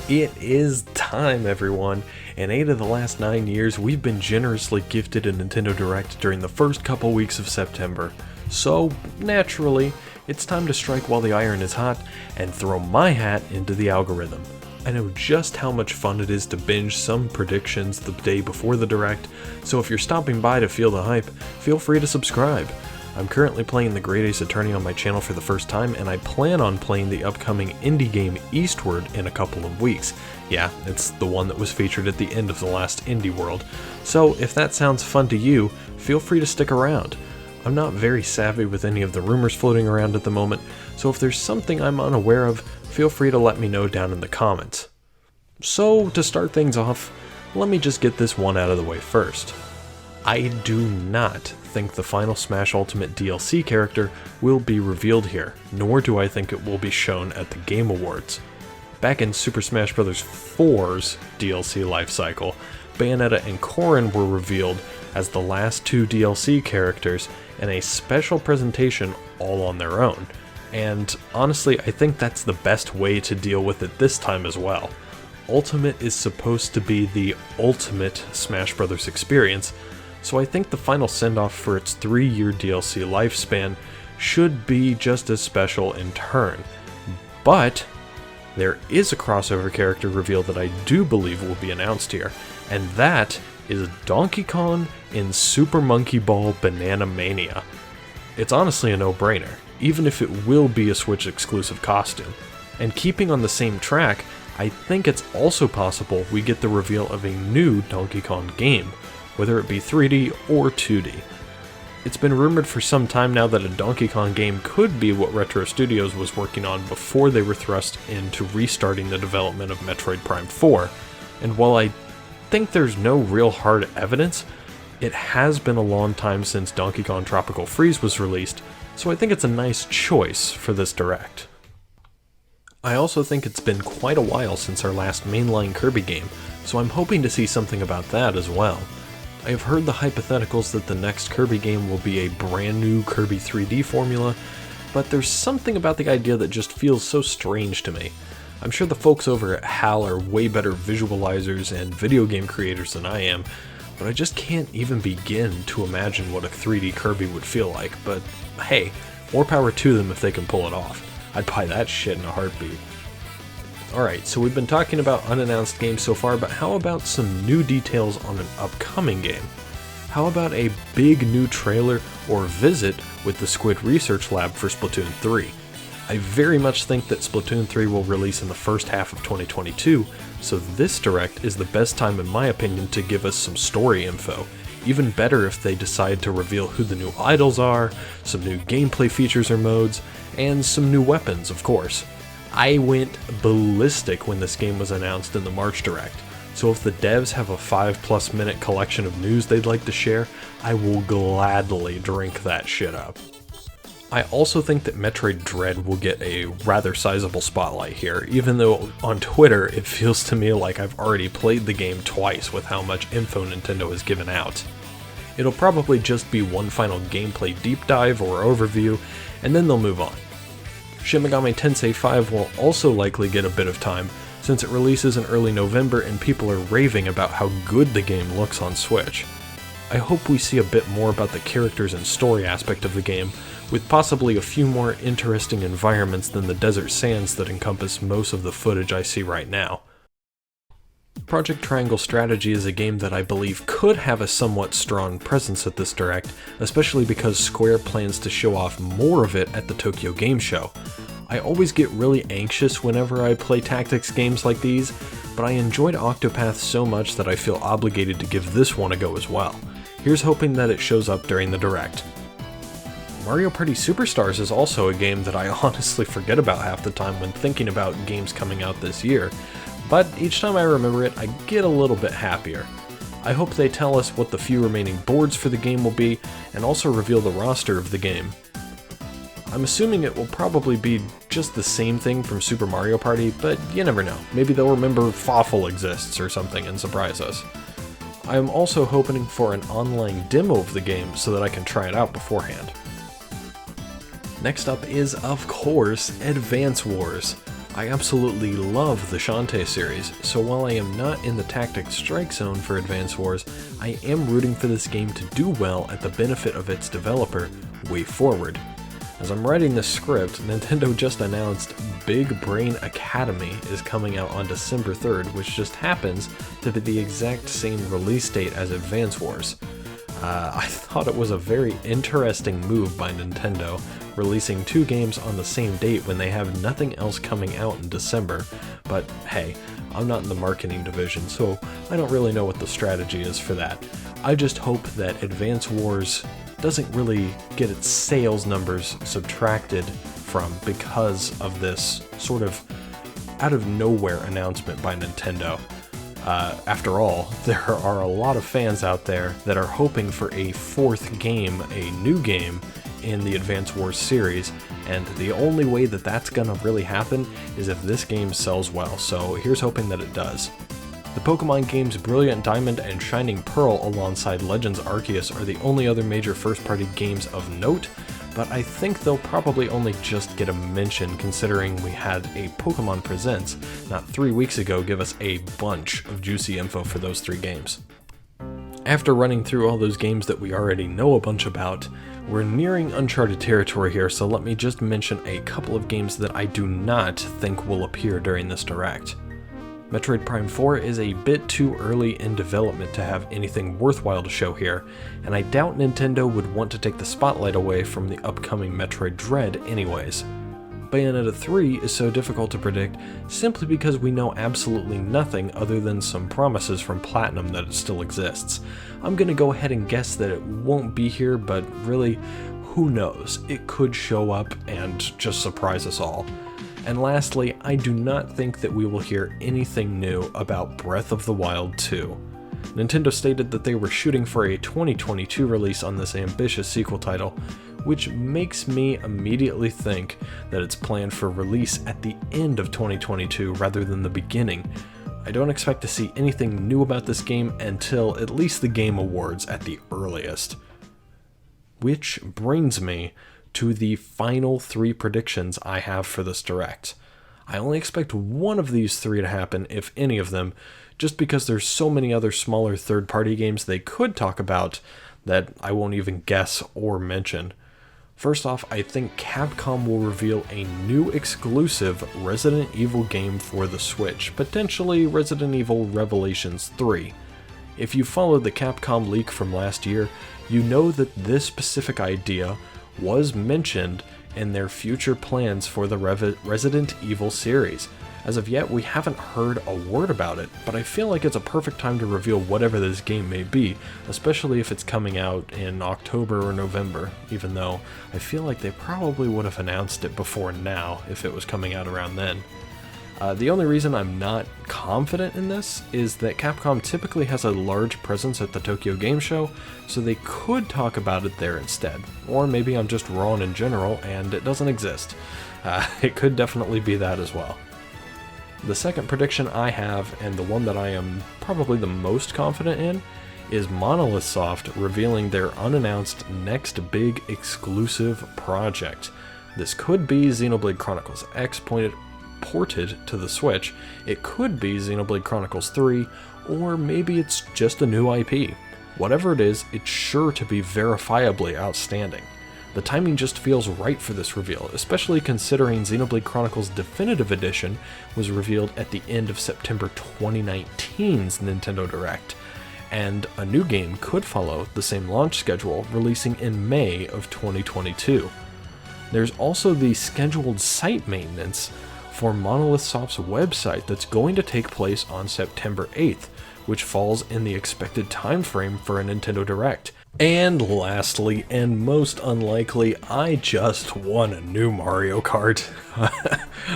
It is time, everyone. In 8 of the last 9 years, we've been generously gifted a Nintendo Direct during the first couple weeks of September. So, naturally, it's time to strike while the iron is hot and throw my hat into the algorithm. I know just how much fun it is to binge some predictions the day before the Direct, so if you're stopping by to feel the hype, feel free to subscribe. I'm currently playing the Great Ace Attorney on my channel for the first time, and I plan on playing the upcoming indie game Eastward in a couple of weeks. Yeah, it's the one that was featured at the end of the last Indie World. So if that sounds fun to you, feel free to stick around. I'm not very savvy with any of the rumors floating around at the moment, so if there's something I'm unaware of, feel free to let me know down in the comments. So to start things off, let me just get this one out of the way first. I do not think the final Smash Ultimate DLC character will be revealed here, nor do I think it will be shown at the Game Awards. Back in Super Smash Bros. 4's DLC lifecycle, Bayonetta and Corrin were revealed as the last two DLC characters in a special presentation all on their own, and honestly I think that's the best way to deal with it this time as well. Ultimate is supposed to be the ultimate Smash Bros. Experience, so I think the final send-off for its 3-year DLC lifespan should be just as special in turn. But there is a crossover character reveal that I do believe will be announced here, and that is Donkey Kong in Super Monkey Ball Banana Mania. It's honestly a no-brainer, even if it will be a Switch exclusive costume. And keeping on the same track, I think it's also possible we get the reveal of a new Donkey Kong game, whether it be 3D or 2D. It's been rumored for some time now that a Donkey Kong game could be what Retro Studios was working on before they were thrust into restarting the development of Metroid Prime 4, and while I think there's no real hard evidence, it has been a long time since Donkey Kong Tropical Freeze was released, so I think it's a nice choice for this Direct. I also think it's been quite a while since our last mainline Kirby game, so I'm hoping to see something about that as well. I have heard the hypotheticals that the next Kirby game will be a brand new Kirby 3D formula, but there's something about the idea that just feels so strange to me. I'm sure the folks over at HAL are way better visualizers and video game creators than I am, but I just can't even begin to imagine what a 3D Kirby would feel like, but hey, more power to them if they can pull it off. I'd buy that shit in a heartbeat. Alright, so we've been talking about unannounced games so far, but how about some new details on an upcoming game? How about a big new trailer or visit with the Squid Research Lab for Splatoon 3? I very much think that Splatoon 3 will release in the first half of 2022, so this Direct is the best time in my opinion to give us some story info. Even better if they decide to reveal who the new idols are, some new gameplay features or modes, and some new weapons, of course. I went ballistic when this game was announced in the March Direct, so if the devs have a 5+ minute collection of news they'd like to share, I will gladly drink that shit up. I also think that Metroid Dread will get a rather sizable spotlight here, even though on Twitter it feels to me like I've already played the game twice with how much info Nintendo has given out. It'll probably just be one final gameplay deep dive or overview, and then they'll move on. Shin Megami Tensei 5 will also likely get a bit of time, since it releases in early November and people are raving about how good the game looks on Switch. I hope we see a bit more about the characters and story aspect of the game, with possibly a few more interesting environments than the desert sands that encompass most of the footage I see right now. Project Triangle Strategy is a game that I believe could have a somewhat strong presence at this Direct, especially because Square plans to show off more of it at the Tokyo Game Show. I always get really anxious whenever I play tactics games like these, but I enjoyed Octopath so much that I feel obligated to give this one a go as well. Here's hoping that it shows up during the Direct. Mario Party Superstars is also a game that I honestly forget about half the time when thinking about games coming out this year, but each time I remember it, I get a little bit happier. I hope they tell us what the few remaining boards for the game will be, and also reveal the roster of the game. I'm assuming it will probably be just the same thing from Super Mario Party, but you never know. Maybe they'll remember Fawful exists or something and surprise us. I am also hoping for an online demo of the game so that I can try it out beforehand. Next up is, of course, Advance Wars. I absolutely love the Shantae series, so while I am not in the tactics strike zone for Advance Wars, I am rooting for this game to do well at the benefit of its developer, WayForward. As I'm writing this script, Nintendo just announced Big Brain Academy is coming out on December 3rd, which just happens to be the exact same release date as Advance Wars. I thought it was a very interesting move by Nintendo, releasing two games on the same date when they have nothing else coming out in December, but hey, I'm not in the marketing division, so I don't really know what the strategy is for that. I just hope that Advance Wars doesn't really get its sales numbers subtracted from because of this sort of out of nowhere announcement by Nintendo. After all, there are a lot of fans out there that are hoping for a fourth game, a new game, in the Advance Wars series, and the only way that that's gonna really happen is if this game sells well, so here's hoping that it does. The Pokemon games Brilliant Diamond and Shining Pearl alongside Legends Arceus are the only other major first-party games of note, but I think they'll probably only just get a mention considering we had a Pokemon Presents not 3 weeks ago give us a bunch of juicy info for those 3 games. After running through all those games that we already know a bunch about, we're nearing uncharted territory here, so let me just mention a couple of games that I do not think will appear during this Direct. Metroid Prime 4 is a bit too early in development to have anything worthwhile to show here, and I doubt Nintendo would want to take the spotlight away from the upcoming Metroid Dread anyways. Bayonetta 3 is so difficult to predict simply because we know absolutely nothing other than some promises from Platinum that it still exists. I'm gonna go ahead and guess that it won't be here, but really, who knows? It could show up and just surprise us all. And lastly, I do not think that we will hear anything new about Breath of the Wild 2. Nintendo stated that they were shooting for a 2022 release on this ambitious sequel title, which makes me immediately think that it's planned for release at the end of 2022 rather than the beginning. I don't expect to see anything new about this game until at least the Game Awards at the earliest. Which brings me to the final 3 predictions I have for this Direct. I only expect one of these 3 to happen, if any of them, just because there's so many other smaller third-party games they could talk about that I won't even guess or mention. First off, I think Capcom will reveal a new exclusive Resident Evil game for the Switch, potentially Resident Evil Revelations 3. If you followed the Capcom leak from last year, you know that this specific idea was mentioned in their future plans for the Resident Evil series. As of yet, we haven't heard a word about it, but I feel like it's a perfect time to reveal whatever this game may be, especially if it's coming out in October or November, even though I feel like they probably would have announced it before now if it was coming out around then. The only reason I'm not confident in this is that Capcom typically has a large presence at the Tokyo Game Show, so they could talk about it there instead. Or maybe I'm just wrong in general and it doesn't exist. It could definitely be that as well. The second prediction I have, and the one that I am probably the most confident in, is Monolith Soft revealing their unannounced next big exclusive project. This could be Xenoblade Chronicles X ported to the Switch, it could be Xenoblade Chronicles 3, or maybe it's just a new IP. Whatever it is, it's sure to be verifiably outstanding. The timing just feels right for this reveal, especially considering Xenoblade Chronicles Definitive Edition was revealed at the end of September 2019's Nintendo Direct, and a new game could follow the same launch schedule, releasing in May of 2022. There's also the scheduled site maintenance for Monolith Soft's website that's going to take place on September 8th, which falls in the expected time frame for a Nintendo Direct. And lastly, and most unlikely, I just won a new Mario Kart.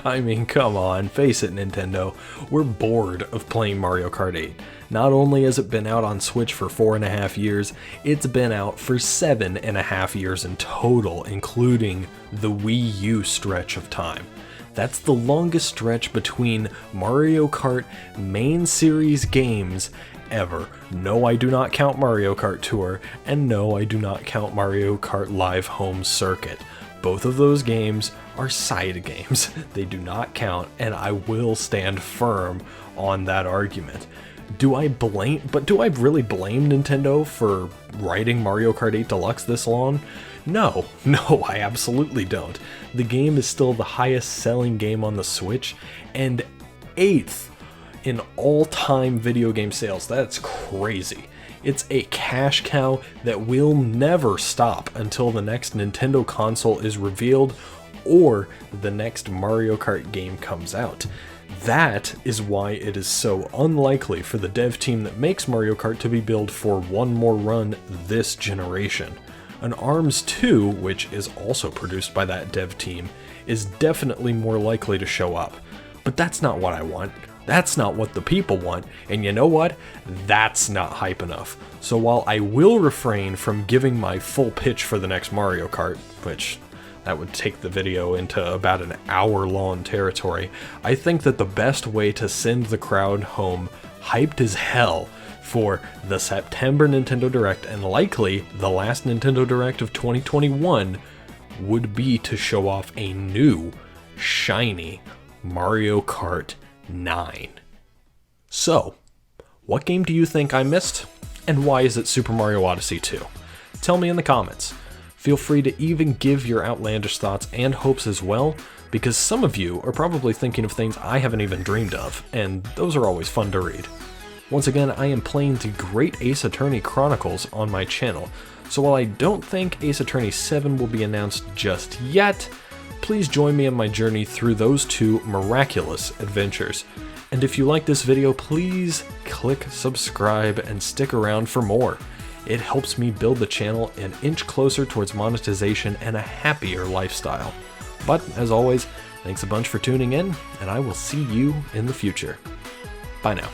I mean, come on, face it, Nintendo. We're bored of playing Mario Kart 8. Not only has it been out on Switch for 4.5 years, it's been out for 7.5 years in total, including the Wii U stretch of time. That's the longest stretch between Mario Kart main series games ever. No, I do not count Mario Kart Tour, and no, I do not count Mario Kart Live Home Circuit. Both of those games are side games. They do not count, and I will stand firm on that argument. Do I really blame Nintendo for writing Mario Kart 8 Deluxe this long? No, I absolutely don't. The game is still the highest selling game on the Switch, and 8th in all-time video game sales. That's crazy. It's a cash cow that will never stop until the next Nintendo console is revealed or the next Mario Kart game comes out. That is why it is so unlikely for the dev team that makes Mario Kart to be billed for one more run this generation. An ARMS 2, which is also produced by that dev team, is definitely more likely to show up. But that's not what I want. That's not what the people want, and you know what? That's not hype enough. So while I will refrain from giving my full pitch for the next Mario Kart, which that would take the video into about an hour-long territory, I think that the best way to send the crowd home hyped as hell for the September Nintendo Direct, and likely the last Nintendo Direct of 2021, would be to show off a new, shiny Mario Kart 9. So, what game do you think I missed, and why is it Super Mario Odyssey 2? Tell me in the comments. Feel free to even give your outlandish thoughts and hopes as well, because some of you are probably thinking of things I haven't even dreamed of, and those are always fun to read. Once again, I am playing the great Ace Attorney Chronicles on my channel, so while I don't think Ace Attorney 7 will be announced just yet, please join me on my journey through those two miraculous adventures. And if you like this video, please click subscribe and stick around for more. It helps me build the channel an inch closer towards monetization and a happier lifestyle. But as always, thanks a bunch for tuning in, and I will see you in the future. Bye now.